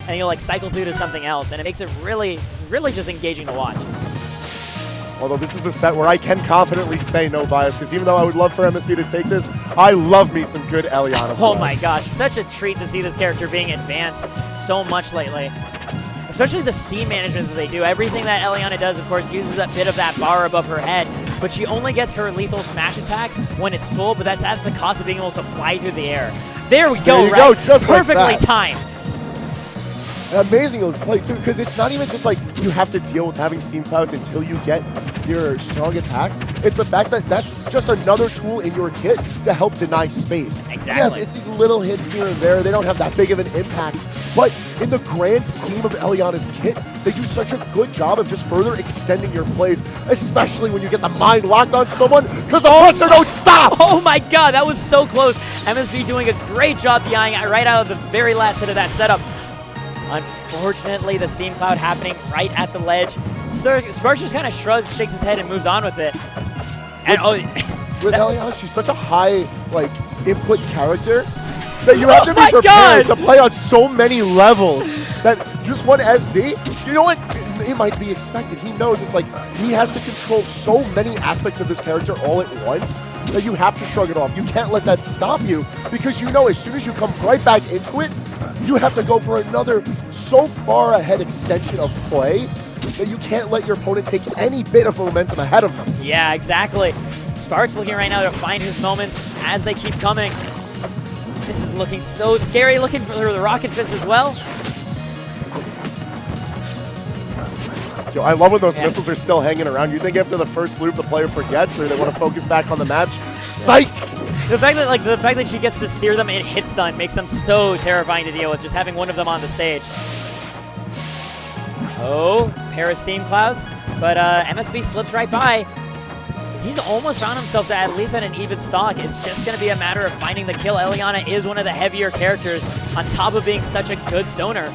and you'll like cycle through to something else, and it makes it really, really just engaging to watch. Although this is a set where I can confidently say no bias, because even though I would love for MSB to take this, I love me some good Eliana. Oh my gosh, such a treat to see this character being advanced so much lately. Especially the steam management that they do. Everything that Eliana does, of course, uses a bit of that bar above her head, but she only gets her lethal smash attacks when it's full, but that's at the cost of being able to fly through the air. There we go, go, just perfectly like that. timed. Amazing play too, because it's not even just like you have to deal with having steam clouds until you get your strong attacks. It's the fact that that's just another tool in your kit to help deny space. Exactly. Yes, it's these little hits here and there. They don't have that big of an impact, but in the grand scheme of Eliana's kit, they do such a good job of just further extending your plays, especially when you get the mind locked on someone, because the monster don't stop! Oh my god, that was so close. MSB doing a great job DIing right out of the very last hit of that setup. Unfortunately, the steam cloud happening right at the ledge. Sparx just kind of shrugs, shakes his head, and moves on with it. And with Eliana, she's such a high input character that you have to be prepared to play on so many levels that just one SD, you know what? It might be expected. He knows it's like he has to control so many aspects of this character all at once that you have to shrug it off. You can't let that stop you, because you know as soon as you come right back into it, you have to go for another so far ahead extension of play that you can't let your opponent take any bit of momentum ahead of them. Yeah, exactly. Sparx looking right now to find his moments as they keep coming. This is looking so scary, looking for the Rocket Fist as well. Yo, I love when those missiles are still hanging around. You think after the first loop the player forgets, or they want to focus back on the match? Psych! The fact that she gets to steer them and hit stun makes them so terrifying to deal with, just having one of them on the stage. Oh, pair of steam clouds, but MSB slips right by. He's almost found himself at least at an even stock. It's just going to be a matter of finding the kill. Eliana is one of the heavier characters, on top of being such a good zoner.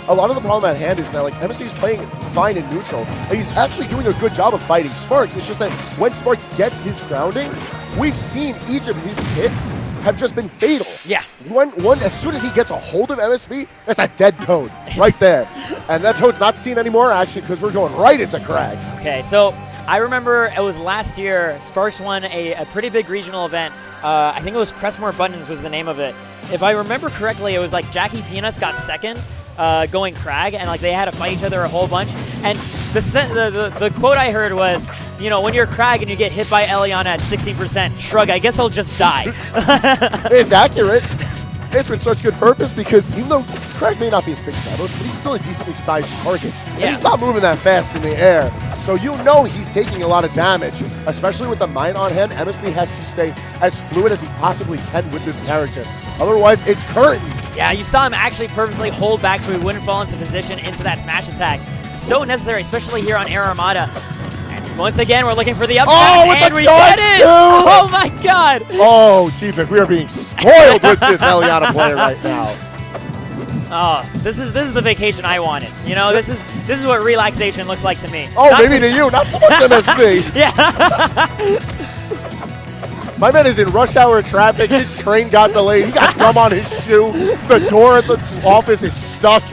A lot of the problem at hand is that MSB is playing fine in neutral, and he's actually doing a good job of fighting Sparx. It's just that when Sparx gets his grounding, we've seen each of his hits have just been fatal. Yeah. As soon as he gets a hold of MSB, that's a dead Toad right there. And that Toad's not seen anymore, actually, because we're going right into Kragg. Okay, so I remember it was last year, Sparx won a pretty big regional event. I think it was Press More Buttons was the name of it. If I remember correctly, it was like Jackie Peanuts got second, going Kragg, and they had to fight each other a whole bunch. And the quote I heard was, you know, when you're Kragg and you get hit by Eliana at 16%, shrug, I guess I'll just die. It's accurate. It's with such good purpose, because even though Kragg may not be as big as Battles, but he's still a decently sized target. Yeah. And he's not moving that fast in the air. So you know he's taking a lot of damage, especially with the mine on hand. MSB has to stay as fluid as he possibly can with this character. Otherwise, it's curtains. Yeah, you saw him actually purposely hold back so he wouldn't fall into position into that smash attack. So necessary, especially here on Air Armada. And once again, we're looking for the upset, and we get it! Oh my god! Oh, T-Vic, we are being spoiled with this Eliana player right now. Oh, this is the vacation I wanted. You know, this is what relaxation looks like to me. Oh, not maybe to you, not so much MSB. Yeah. My man is in rush hour traffic. His train got delayed. He got gum on his shoe. The door at the office is stuck.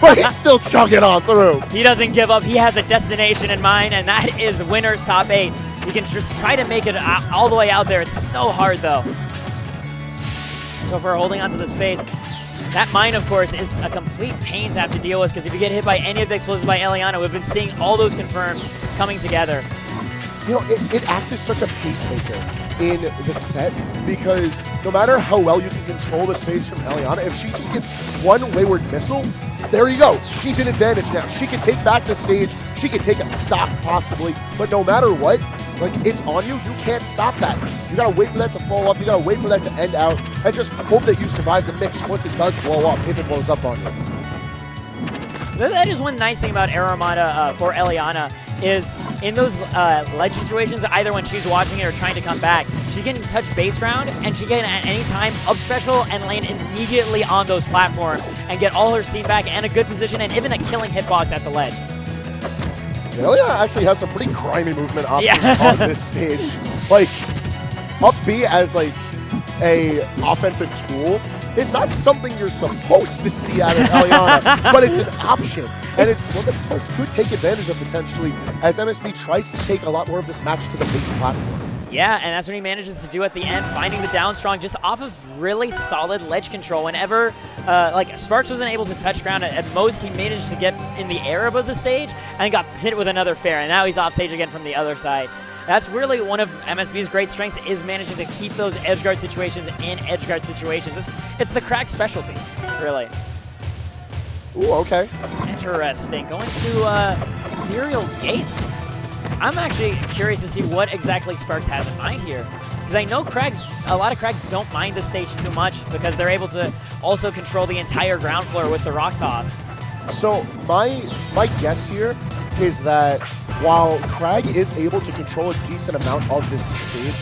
But he's still chugging on through. He doesn't give up. He has a destination in mind, and that is winner's top 8. He can just try to make it all the way out there. It's so hard, though. So for holding onto the space, that mine, of course, is a complete pain to have to deal with, because if you get hit by any of the explosives by Eliana, we've been seeing all those confirmed coming together. You know, it acts as such a pacemaker in the set, because no matter how well you can control the space from Eliana, if she just gets one wayward missile, there you go. She's in advantage now. She can take back the stage. She can take a stock possibly, but no matter what, it's on you. You can't stop that. You gotta wait for that to fall up. You gotta wait for that to end out, and just hope that you survive the mix once it does blow up, if it blows up on you. That is one nice thing about Air Armada for Eliana, is in those ledge situations, either when she's watching it or trying to come back, she can touch base ground, and she can at any time up special and land immediately on those platforms and get all her steam back and a good position and even a killing hitbox at the ledge. Eliana actually has some pretty grimy movement options on this stage. Up B as a offensive tool is not something you're supposed to see out of Eliana, but it's an option. And it's one that Sparx could take advantage of potentially as MSB tries to take a lot more of this match to the base platform. Yeah, and that's what he manages to do at the end, finding the down strong just off of really solid ledge control. Whenever, like, Sparx wasn't able to touch ground, at most he managed to get in the air above the stage and got hit with another fair, and now he's off stage again from the other side. That's really one of MSB's great strengths, is managing to keep those edgeguard situations in edgeguard situations. It's the Kragg specialty, really. Ooh, okay. Interesting. Going to Ethereal Gates. I'm actually curious to see what exactly Sparx has in mind here. Because I know a lot of Kraggs don't mind the stage too much because they're able to also control the entire ground floor with the rock toss. So my guess here is that while Kragg is able to control a decent amount of this stage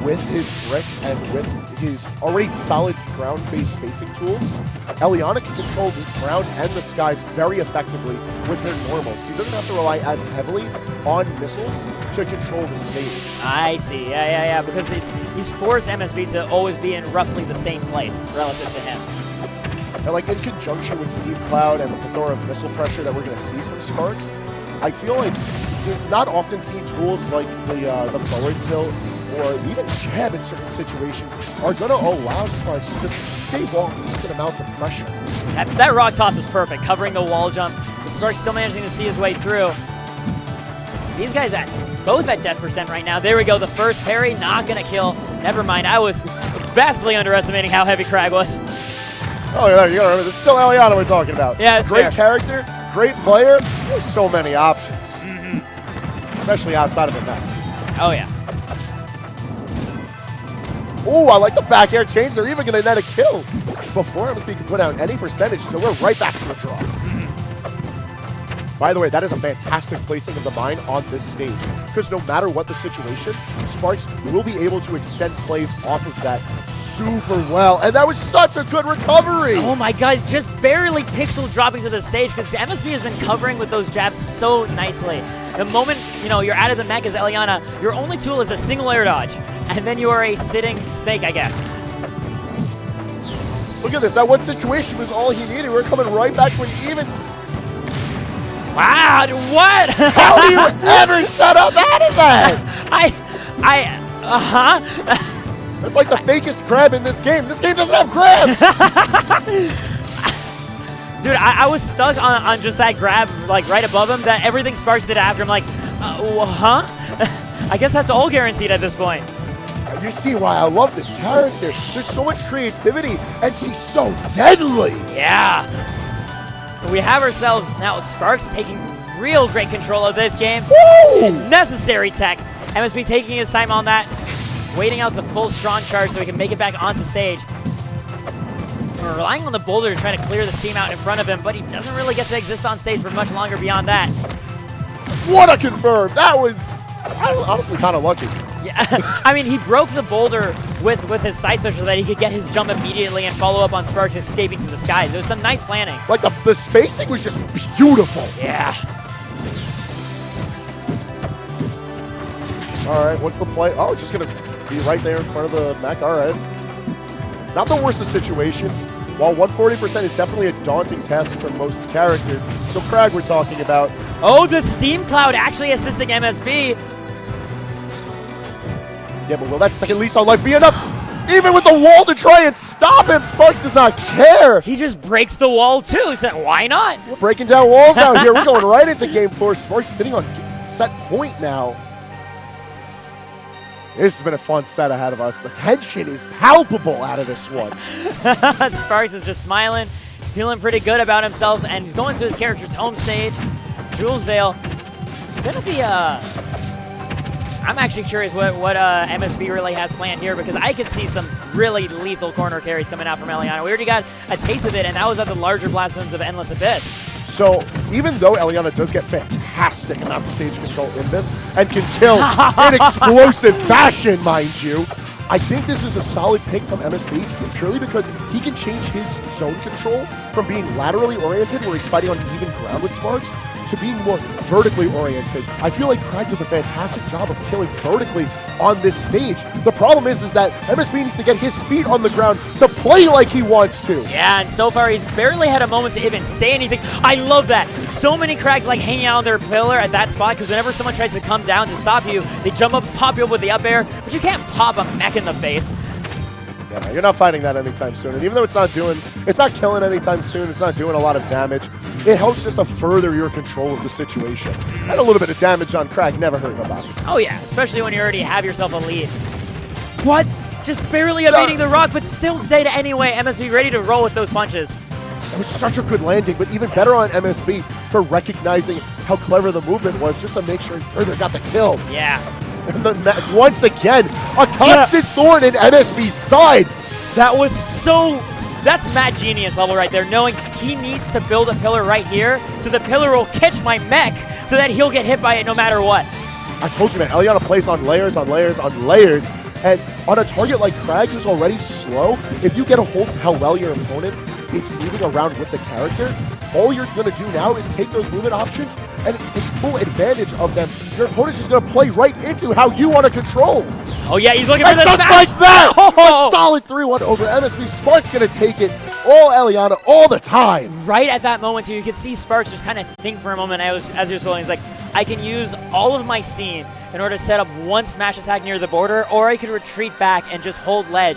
with his brick and with his already solid ground-based spacing tools, Eliana can control the ground and the skies very effectively with her normals. He doesn't have to rely as heavily on missiles to control the stage. I see, yeah, because he's forced MSB to always be in roughly the same place relative to him. And like in conjunction with Steam Cloud and the plethora of missile pressure that we're going to see from Sparx, I feel like you're not often seeing tools like the forward tilt or even jab in certain situations are going to allow Sparx to just stave off decent amounts of pressure. That rock toss was perfect, covering the wall jump. But Sparx still managing to see his way through. These guys both at death percent right now. There we go, the first parry, not going to kill. Never mind, I was vastly underestimating how heavy Kragg was. Oh, yeah, you gotta remember, this is still Eliana we're talking about. Yeah, it's great fair. Character, great player. There's so many options, especially outside of the map. Oh, yeah. Oh, I like the back air change. They're even going to net a kill before MSB can put out any percentage, so we're right back to a draw. By the way, that is a fantastic placing of the mine on this stage, because no matter what the situation, Sparx will be able to extend plays off of that super well, and that was such a good recovery! Oh my god, just barely pixel dropping to the stage, because MSB has been covering with those jabs so nicely. The moment, you're out of the mech as Eliana, your only tool is a single air dodge, and then you are a sitting snake, I guess. Look at this, that one situation was all he needed. We're coming right back to an even... Wow, what? How do you ever set up out of that? That's like the fakest grab in this game. This game doesn't have grabs. Dude, I was stuck on just that grab, like right above him, that everything Sparx did after. I'm like, huh? I guess that's all guaranteed at this point. You see why I love this character. There's so much creativity, and she's so deadly. Yeah. We have ourselves now Sparx taking real great control of this game. Woo! Necessary tech. MSB taking his time on that, waiting out the full strong charge so he can make it back onto stage. We're relying on the boulder to try to clear the steam out in front of him, but he doesn't really get to exist on stage for much longer beyond that. What a confirm! That was honestly kind of lucky. Yeah, I mean, he broke the boulder with his side switch so that he could get his jump immediately and follow up on Sparx escaping to the skies. There was some nice planning. Like the spacing was just beautiful. Yeah. All right, what's the play? Oh, just gonna be right there in front of the mech. All right. Not the worst of situations. While 140% is definitely a daunting task for most characters, this is still Kragg we're talking about. Oh, the Steam Cloud actually assisting MSB. Yeah, but will that second lease on life be enough? Even with the wall to try and stop him, Sparx does not care. He just breaks the wall too, so why not? We're breaking down walls out here. We're going right into game 4. Sparx sitting on set point now. This has been a fun set ahead of us. The tension is palpable out of this one. Sparx is just smiling. He's feeling pretty good about himself, and he's going to his character's home stage. Jules Vale. Gonna be I'm actually curious what MSB really has planned here, because I could see some really lethal corner carries coming out from Eliana. We already got a taste of it, and that was at the larger blast zones of Endless Abyss. So even though Eliana does get fantastic amounts of stage control in this and can kill in explosive fashion, mind you, I think this is a solid pick from MSB purely because he can change his zone control from being laterally oriented, where he's fighting on even ground with Sparx, to being more vertically oriented. I feel like Kragg does a fantastic job of killing vertically on this stage. The problem is that MSB needs to get his feet on the ground to play like he wants to. Yeah, and so far he's barely had a moment to even say anything. I love that. So many Kraggs like hanging out on their pillar at that spot, because whenever someone tries to come down to stop you, they jump up, pop you up with the up air, but you can't pop a mech in the face. Yeah, you're not fighting that anytime soon. And even though it's not killing anytime soon, it's not doing a lot of damage, it helps just to further your control of the situation. And a little bit of damage on Kragg never hurt nobody. Oh yeah, especially when you already have yourself a lead. What? Just barely evading the rock, but still dead anyway. MSB ready to roll with those punches. That was such a good landing, but even better on MSB for recognizing how clever the movement was, just to make sure he further got the kill. Yeah. And then once again, a constant thorn in MSB's side. That was that's Mad Genius level right there, knowing he needs to build a pillar right here, so the pillar will catch my mech, so that he'll get hit by it no matter what. I told you, man, Eliana plays on layers, on layers, on layers, and on a target like Kragg, who's already slow, if you get a hold of how well your opponent is moving around with the character, all you're going to do now is take those movement options and take full advantage of them. Your opponent's just going to play right into how you want to control. Oh yeah, he's looking for the just smash. Like that! Oh! A solid 3-1 over MSB. Sparx going to take it all Eliana all the time. Right at that moment too, you could see Sparx just kind of think for a moment as he was rolling. He's like, I can use all of my steam in order to set up one smash attack near the border, or I could retreat back and just hold ledge